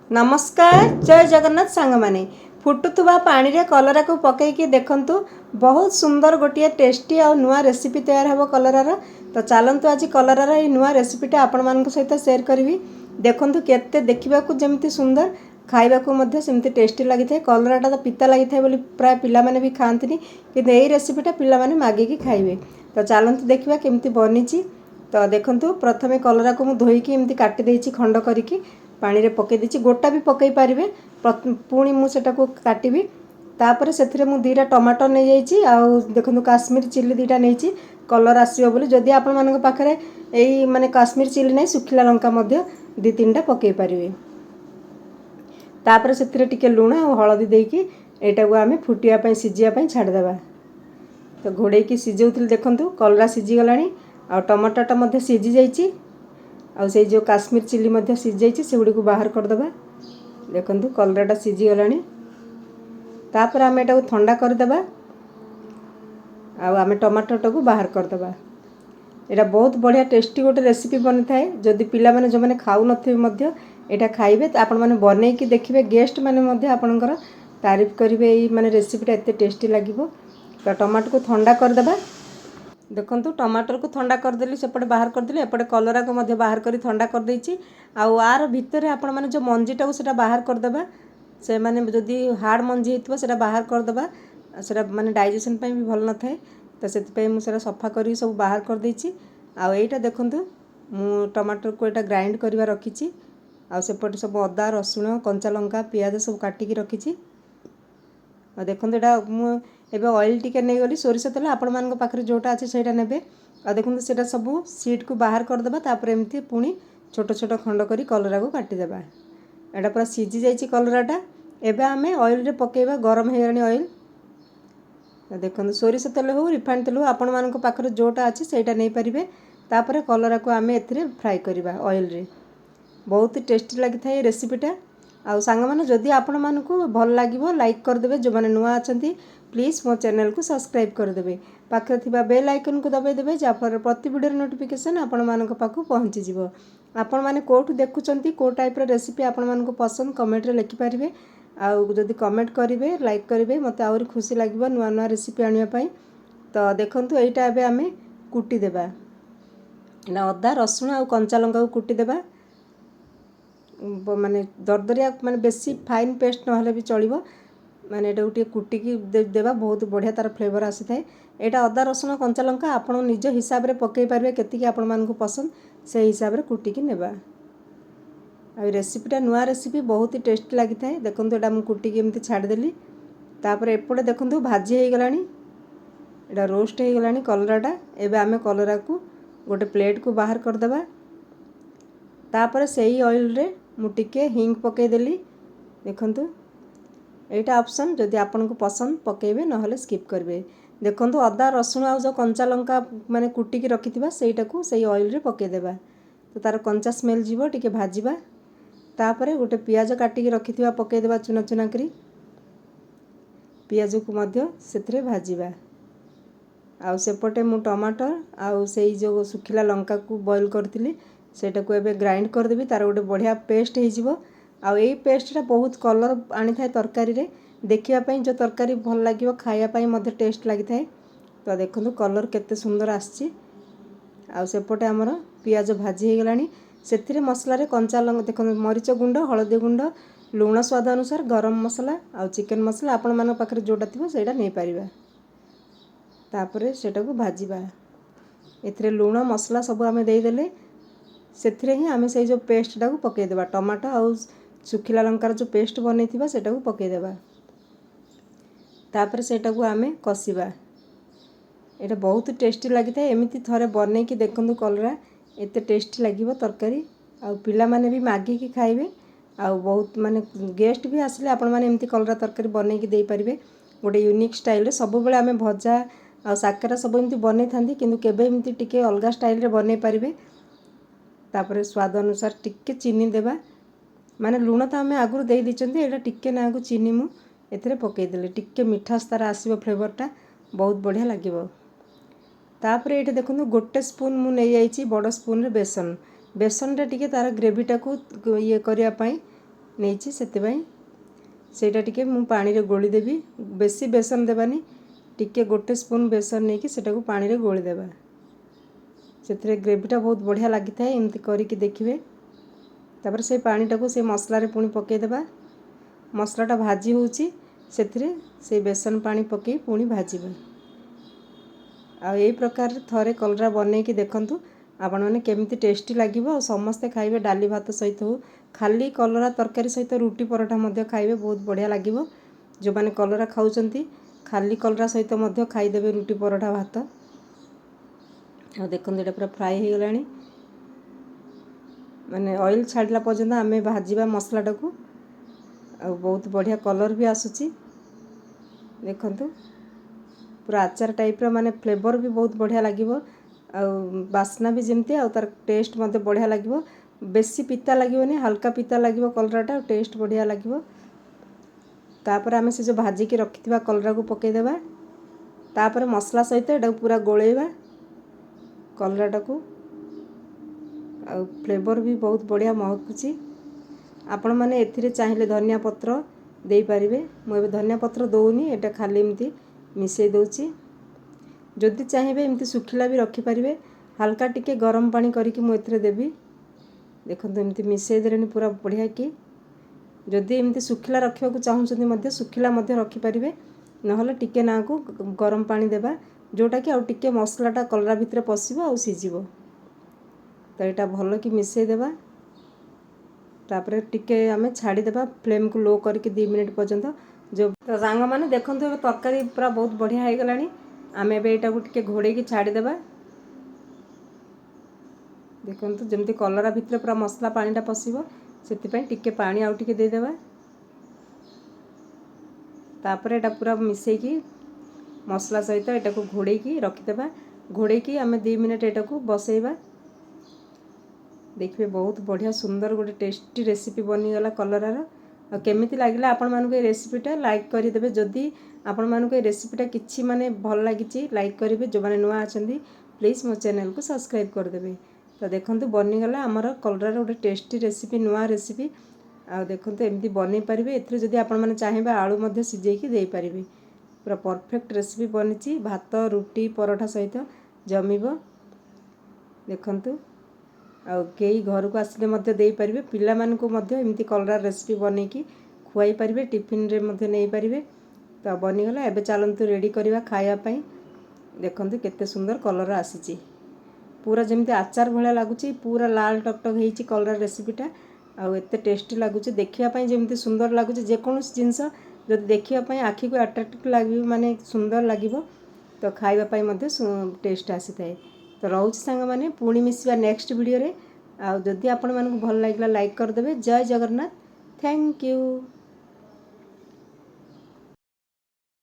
नमस्कार जय जगन्नाथ सांग माने फुटुवा पानी रे कलरा को पकईकी देखंतु बहुत सुंदर गोटे टेस्टी और नुआ रेसिपी तैयार हेबो कलरार। तो चलतु आज कलरार ये नुआ रेसिपीटा आपण मानक सहित शेयर करी। देखंतु केते देखिबा को जेमती सुंदर खाइबा को मध्य सेमती टेस्टी लगी थाए। कलराटा तो पिता लगी थाए बोली प्राय पिला माने भी खांतिनी, किंतु एई रेसिपीटा पिला माने मागिकी खाइबे। तो चलतु देखिबा केमती बनिची। तो देखंतु प्रथमे कलरा को मु धोईकी एमती काटी देइची खंड करिकी पानी रे पके दीची। गोटा भी पकई पारिबे, पुणी मु सेटा को काटिबी। तापर सेथिरे मु दीटा टमाटर नै जाइची आउ देखंतु काश्मीर चिल्ली दीटा नैची कलर आसीबो बोली। जदि आपण मानक पाखरे एई माने काश्मीर चिल्ली नै सुखिला लंका मध्य दी तीनटा पकई पारिबे। तापर सेथिरे टिके लूण आ हळदी देइकी एटा को आमे फुटिया पई सिजिया पई छाड़ देबा। तो घोड़े की सिझौथिल देखंतु कलरा सिझी गलानी आ टमाटरटा मध्य सिझी जाइची आ से जो काश्मीर चिल्ली मध्य सिझी जाइची सेगुडी को बाहर कर देबा। देखंतु कलराटा सिझी गलानी। तापर आमे एटा को ठंडा कर देबा आ आमे टमाटरटा को बाहर कर देबा। एटा बहुत बढ़िया टेस्टी गोटे रेसिपी बनि थाए। जदि पिला माने जो माने खाउ नथिबे मध्य एटा खाइबे त आपण माने बनै की देखिबे, गेस्ट माने मध्य आपणकर तारीफ करिवे एई माने रेसिपीटा एते टेस्टी लागिबो। तो टमाटर को ठंडा कर देबा। देखंतु टमाटर को ठंडा कर देली, सेपटे बाहर कर देली, एपटे कलरा को मध्य बाहर करी ठंडा कर देइची। आउ आर भितरे आपण माने जो मंजीटा को सेटा बाहर कर देबा। से माने जदि हार्ड मंजी हेतबो सेटा बाहर कर देबा, सेटा माने डाइजेशन पई भी भल न थाए। तो सेति पई मु सेटा सफा करी सब बाहर कर देइची। आउ एटा देखंतु मु टमाटर को एटा ग्राइंड करबा रखिची। आउ सेपटे सब अदा रसुण कंचा लंका प्याज सब काटिकी रखिची। आ देखंतु एटा मु एबे ऑयल टिके नै गली सोरिष तेल आपण मानक पाखरे जोटा अछि सेटा नेबे। आ देखंतु सेटा सब सीट को बाहर कर देबा। तापर एमती पुणी छोट छोट खंड करी कलरा को काटी देबा। एटा पूरा सिझी जाइची कलराटा। एबे आमे ऑयल रे पकेबा, गरम हे गलानी ऑयल। देखंतु सोरिष तेल हो रिफाइंड तेल हो आपण मानक पाखरे जोटा अछि सेटा नै परिबे। तापर कलरा को आमे एथिरे फ्राई करिबा ऑयल रे। बहुत टेस्टी लगी थाए रेसिपीटा। आउ सांग माने जदि आपण मानक भल लागिबो लाइक कर देबे। जो माने नुआ अछंती प्लीज मो चैनल को सब्सक्राइब कर देबे। पाखे थिबा बेल आइकन को दबाई देबे जाफर प्रति वीडियो नोटिफिकेशन आपण मानक पाखु पहुंची जिवो। आपण माने कोठु देखुचंती को टाइप रो रेसिपी आपण मानक पसंद कमेंट रे लिखि पारिबे। आउ जदि कमेंट करिवे लाइक करिवे मते आउरी खुशी लागिबो नुआ नुआ रेसिपी आनिया पई। तो देखंतु एइटा एबे आमे कुटी देबा। ना अदा रसुण आ कंचा लंका को कुटी देबा। माने दरदरिया माने बेसी फाइन पेस्ट न हले भी चलिबो। माने एटा उठी कुटी की देबा, बहुत बढ़िया तार फ्लेवर आसी थाए। एटा अदा रसुण कंचा लंका आपण निज हिसाब रे पकई पारबे, केति की आपण मान को पसंद से हिसाब रे कुटी की नेबा। आ रेसिपीटा नुआ रेसिपी बहुत ही टेस्टी लगी थाए। देखंतु एटा मु कुटी की एमती छाड़ देली। तापर एपटे देखंतु भाजी हे गलानी, एटा रोस्ट हे गलानी कलराटा। एबे आमे कलरा को गोटे प्लेट को बाहर कर देबा। तापर सेही ऑयल रे मु टिके हिंग पकई देली। देखंतु एटा ऑप्शन जदि आपन को पसंद पकेबे न हले स्किप करबे। देखंतु अदा रसुण आ जो कंचा लंका माने कुटी की रखिथिबा सेटा को सेही ऑयल रे पके देबा। तो तार कंचा स्मेल जीवो, टिके भाजीबा। तापरे गोटे प्याज काटी की रखिथिबा पके देबा चुना चुना करी। प्याज को मध्य सेथरे भाजीबा। आउ सेपटे मु टमाटर आउ सेही जो सुखिला लंका को बॉईल करथिली सेटा को एबे ग्राइंड कर देबी। तार गोटे बढ़िया पेस्ट हे जीवो। आउ एई पेस्टटा बहुत कलर आनी थाए तरकारी रे, देखिया पई जो तरकारी भल लागिवो खाया पई मध्य टेस्ट लागि थाए। तो देखंतु कलर केते सुंदर आछि। आउ सेपटे हमर प्याज भाजी हे गलानी। सेथिरे मसला रे कंचा लंका देखंतु मरीच गुंड, हळदी गुंड, लूण स्वाद अनुसार, गरम मसला आउ चिकन मसला आपण मान पाखरे जोटा थिबो सेटा नै परिबा। तापरे सेटा को भाजीबा। एथिरे लूण मसला सब आमे देई देले। सेथिरे ही आमे सेही जो पेस्टटा को पके देबा। टमाटो आउ सुखिला लंकार जो पेस्ट बनै थिबा सेटा को पके देबा। तापर सेटा को आमे कसिबा। एटा बहुत टेस्टी लागि थाए। एमिति थरे बनै की देखंतु कलरा एते टेस्टी लागिवो तरकारी। आउ पिला माने भी मागी की खाइबे। आउ बहुत माने गेस्ट भी आसले आपण माने एमिति कलरा तरकारी बनै की देई परिबे। गोटे यूनिक स्टाइल रे सब बेले आमे भजा आ साकेरा सब एमिति बनै थांदी, किंतु केबे एमिति टिके अलगा स्टाइल रे बनै परिबे। तापरे स्वाद अनुसार टिके चीनी देबा। माने लूण तो आमे आगुर देई दिचंती, एटा टिके नागु चीनी मु एथिरे पकई देले। टिके मिठास तार आसीबो, फ्लेवरटा बहुत बढ़िया लागिवो। तापरे एटे देखंतु गोटे स्पून मु नै जाईची बड़ स्पून रे बेसन। बेसन रे टिके तार ग्रेवीटा को ये करिया पई ନେଇଛି, ସେଥିପାଇଁ ସେଇଟା ଟିକେ ମୁଁ ପାଣିରେ ଗୋଳିଦେବି। ବେଶୀ ବେସନ ଦେବାନି, ଟିକେ 1 ସ୍ପୁନ୍ ବେସନ ନେଇକି ସେଟାକୁ ପାଣିରେ ଗୋଳିଦେବା। ସେଥିରେ ଗ୍ରେଭିଟା ବହୁତ ବଢ଼ିଆ ଲାଗିଥାଏ। ଏମିତି କରିକି ଦେଖିବେ। ତାପରେ ସେ ପାଣିଟାକୁ ସେ ମସଲାରେ ପୁଣି ପକାଇଦେବା। ମସଲାଟା ଭାଜି ହେଉଛି, ସେଥିରେ ସେଇ ବେସନ ପାଣି ପକାଇ ପୁଣି ଭାଜିବା। ଆଉ ଏଇ ପ୍ରକାରରେ ଥରେ କଲରା ବନେଇକି ଦେଖନ୍ତୁ, ଆପଣମାନେ କେମିତି ଟେଷ୍ଟି ଲାଗିବ। ଆଉ ସମସ୍ତେ ଖାଇବେ, ଡାଲି ଭାତ ସହିତ ହଉ, ଖାଲି କଲରା ତରକାରୀ ସହିତ ରୁଟି ପରଠା ମଧ୍ୟ ଖାଇବେ, ବହୁତ ବଢ଼ିଆ ଲାଗିବ। ଯେଉଁମାନେ କଲରା ଖାଉଛନ୍ତି ଖାଲି କଲରା ସହିତ ମଧ୍ୟ ଖାଇଦେବେ ରୁଟି ପରଠା ଭାତ। ଆଉ ଦେଖନ୍ତୁ ଏଇଟା ପୁରା ଫ୍ରାଏ ହେଇଗଲାଣି। ମାନେ ଅଏଲ୍ ଛାଡ଼ିଲା ପର୍ଯ୍ୟନ୍ତ ଆମେ ଭାଜିବା ମସଲାଟାକୁ। ଆଉ ବହୁତ ବଢ଼ିଆ କଲର୍ ବି ଆସୁଛି। ଦେଖନ୍ତୁ ପୁରା ଆଚାର ଟାଇପ୍ର, ମାନେ ଫ୍ଲେଭର୍ ବି ବହୁତ ବଢ଼ିଆ ଲାଗିବ। ଆଉ ବାସ୍ନା ବି ଯେମିତି, ଆଉ ତାର ଟେଷ୍ଟ ମଧ୍ୟ ବଢ଼ିଆ ଲାଗିବ। ବେଶୀ ପିତା ଲାଗିବନି, ହାଲକା ପିତା ଲାଗିବ କଲରାଟା, ଆଉ ଟେଷ୍ଟ ବଢ଼ିଆ ଲାଗିବ। ତାପରେ ଆମେ ସେ ଯେଉଁ ଭାଜିକି ରଖିଥିବା କଲରାକୁ ପକାଇଦେବା। ତାପରେ ମସଲା ସହିତ ଏଟାକୁ ପୁରା ଗୋଳେଇବା କଲରାଟାକୁ। ଆଉ ଫ୍ଲେଭର୍ ବି ବହୁତ ବଢ଼ିଆ ମହକୁଛି। ଆପଣମାନେ ଏଥିରେ ଚାହିଁଲେ ଧନିଆ ପତ୍ର ଦେଇପାରିବେ। ମୁଁ ଏବେ ଧନିଆ ପତ୍ର ଦେଉନି, ଏଇଟା ଖାଲି ଏମିତି ମିଶାଇ ଦେଉଛି। ଯଦି ଚାହିଁବେ ଏମିତି ଶୁଖିଲା ବି ରଖିପାରିବେ। ହାଲକା ଟିକେ ଗରମ ପାଣି କରିକି ମୁଁ ଏଥିରେ ଦେବି। ଦେଖନ୍ତୁ ଏମିତି ମିଶାଇ ଦେଲେଣି ପୁରା ବଢ଼ିଆ କି। ଯଦି ଏମିତି ଶୁଖିଲା ରଖିବାକୁ ଚାହୁଁଛନ୍ତି ମଧ୍ୟ ଶୁଖିଲା ମଧ୍ୟ ରଖିପାରିବେ, ନହେଲେ ଟିକେ ନାକୁ ଗରମ ପାଣି ଦେବା, ଯେଉଁଟାକି ଆଉ ଟିକେ ମସଲାଟା କଲରା ଭିତରେ ପଶିବ ଆଉ ସିଝିବ। ତ ଏଇଟା ଭଲ କି ମିଶାଇ ଦେବା। ତାପରେ ଟିକେ ଆମେ ଛାଡ଼ିଦେବା, ଫ୍ଲେମ୍କୁ ଲୋ କରିକି 2 ମିନିଟ୍ ପର୍ଯ୍ୟନ୍ତ। ଯେଉଁ ସାଙ୍ଗମାନେ ଦେଖନ୍ତୁ ଏବେ ତରକାରୀ ପୁରା ବହୁତ ବଢ଼ିଆ ହେଇଗଲାଣି। ଆମେ ଏବେ ଏଇଟାକୁ ଟିକେ ଘୋଡ଼େଇକି ଛାଡ଼ିଦେବା। ଦେଖନ୍ତୁ ଯେମିତି କଲରା ଭିତରେ ପୁରା ମସଲା ପାଣିଟା ପଶିବ, ସେଥିପାଇଁ ଟିକେ ପାଣି ଆଉ ଟିକେ ଦେଇଦେବା। ତାପରେ ଏଇଟା ପୁରା ମିଶାଇକି ମସଲା ସହିତ ଏଟାକୁ ଘୋଡ଼େଇକି ରଖିଦେବା। ଘୋଡ଼େଇକି ଆମେ 2 ମିନିଟ୍ ଏଟାକୁ ବସାଇବା। ଦେଖିବେ ବହୁତ ବଢ଼ିଆ ସୁନ୍ଦର ଗୋଟେ ଟେଷ୍ଟି ରେସିପି ବନିଗଲା କଲରାର। ଆଉ କେମିତି ଲାଗିଲା ଆପଣମାନଙ୍କୁ ଏ ରେସିପିଟା, ଲାଇକ୍ କରିଦେବେ। ଯଦି ଆପଣମାନଙ୍କୁ ଏ ରେସିପିଟା କିଛି ମାନେ ଭଲ ଲାଗିଛି, ଲାଇକ୍ କରିବେ। ଯେଉଁମାନେ ନୂଆ ଅଛନ୍ତି ପ୍ଲିଜ୍ ମୋ ଚ୍ୟାନେଲକୁ ସବସ୍କ୍ରାଇବ୍ କରିଦେବେ। ତ ଦେଖନ୍ତୁ ବନିଗଲା ଆମର କଲରାର ଗୋଟେ ଟେଷ୍ଟି ରେସିପି, ନୂଆ ରେସିପି। ଆଉ ଦେଖନ୍ତୁ ଏମିତି ବନେଇ ପାରିବେ। ଏଥିରେ ଯଦି ଆପଣମାନେ ଚାହିଁବେ ଆଳୁ ମଧ୍ୟ ସିଝେଇକି ଦେଇପାରିବେ। ପୁରା ପରଫେକ୍ଟ ରେସିପି ବନିଛି, ଭାତ ରୁଟି ପରଠା ସହିତ ଜମିବ। ଦେଖନ୍ତୁ ଆଉ କେହି ଘରକୁ ଆସିଲେ ମଧ୍ୟ ଦେଇପାରିବେ। ପିଲାମାନଙ୍କୁ ମଧ୍ୟ ଏମିତି କଲରା ରେସିପି ବନେଇକି ଖୁଆଇ ପାରିବେ, ଟିଫିନରେ ମଧ୍ୟ ନେଇପାରିବେ। ତ ବନିଗଲା। ଏବେ ଚାଲନ୍ତୁ ରେଡ଼ି କରିବା ଖାଇବା ପାଇଁ। ଦେଖନ୍ତୁ କେତେ ସୁନ୍ଦର କଲରା ଆସିଛି, ପୁରା ଯେମିତି ଆଚାର ଭଳିଆ ଲାଗୁଛି। ପୁରା ଲାଲ ଟକଟକ ହେଇଛି କଲରା ରେସିପିଟା। ଆଉ ଏତେ ଟେଷ୍ଟି ଲାଗୁଛି, ଦେଖିବା ପାଇଁ ଯେମିତି ସୁନ୍ଦର ଲାଗୁଛି। ଯେକୌଣସି ଜିନିଷ ଯଦି ଦେଖିବା ପାଇଁ ଆଖିକୁ ଆଟ୍ରାକ୍ଟିଭ୍ ଲାଗିବ, ମାନେ ସୁନ୍ଦର ଲାଗିବ, ତ ଖାଇବା ପାଇଁ ମଧ୍ୟ ଟେଷ୍ଟ ଆସିଥାଏ। ତ ରହୁଛି ସାଙ୍ଗମାନେ, ପୁଣି ମିଶିବା ନେକ୍ସଟ ଭିଡ଼ିଓରେ। ଆଉ ଯଦି ଆପଣମାନଙ୍କୁ ଭଲ ଲାଗିଲା ଲାଇକ୍ କରିଦେବେ। ଜୟ ଜଗନ୍ନାଥ, ଥ୍ୟାଙ୍କ ୟୁ।